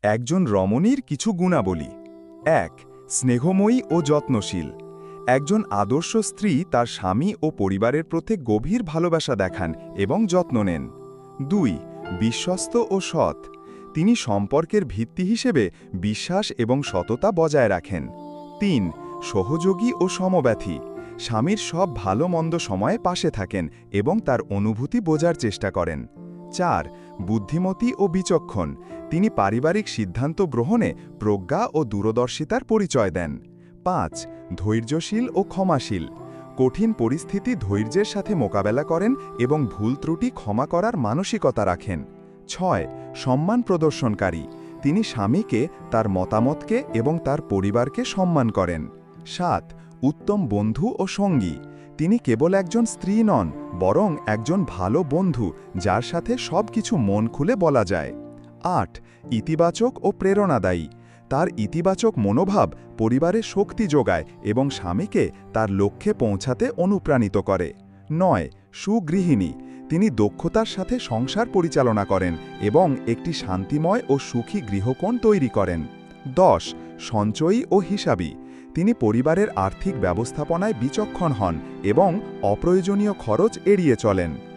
একজন রমণীর কিছু গুণাবলী। ১. স্নেহময়ী ও যত্নশীল। একজন আদর্শ স্ত্রী তার স্বামী ও পরিবারের প্রতি গভীর ভালোবাসা দেখান এবং যত্ন নেন। ২. বিশ্বস্ত ও সৎ। তিনি সম্পর্কের ভিত্তি হিসেবে বিশ্বাস এবং সততা বজায় রাখেন। ৩. সহযোগী ও সমব্যথী। স্বামীর সব ভালো মন্দ সময়ে পাশে থাকেন এবং তার অনুভূতি বোঝার চেষ্টা করেন। ৪. বুদ্ধিমতী ও বিচক্ষণ। তিনি পারিবারিক সিদ্ধান্ত গ্রহণে প্রজ্ঞা ও দূরদর্শিতার পরিচয় দেন। ৫. ধৈর্যশীল ও ক্ষমাশীল। কঠিন পরিস্থিতি ধৈর্যের সাথে মোকাবেলা করেন এবং ভুল ত্রুটি ক্ষমা করার মানসিকতা রাখেন। ৬. সম্মান প্রদর্শনকারী। তিনি স্বামীকে, তার মতামতকে এবং তার পরিবারকে সম্মান করেন। ৭. উত্তম বন্ধু ও সঙ্গী। তিনি কেবল একজন স্ত্রী নন, বরং একজন ভালো বন্ধু যার সাথে সব কিছু মন খুলে বলা যায়। ৮. ইতিবাচক ও প্রেরণাদায়ী। তার ইতিবাচক মনোভাব পরিবারে শক্তি যোগায় এবং স্বামীকে তার লক্ষ্যে পৌঁছাতে অনুপ্রাণিত করে। ৯. সুগৃহিণী। তিনি দক্ষতার সাথে সংসার পরিচালনা করেন এবং একটি শান্তিময় ও সুখী গৃহকোণ তৈরি করেন। ১০. সঞ্চয়ী ও হিসাবী। তিনি পরিবারের আর্থিক ব্যবস্থাপনায় বিচক্ষণ হন এবং অপ্রয়োজনীয় খরচ এড়িয়ে চলেন।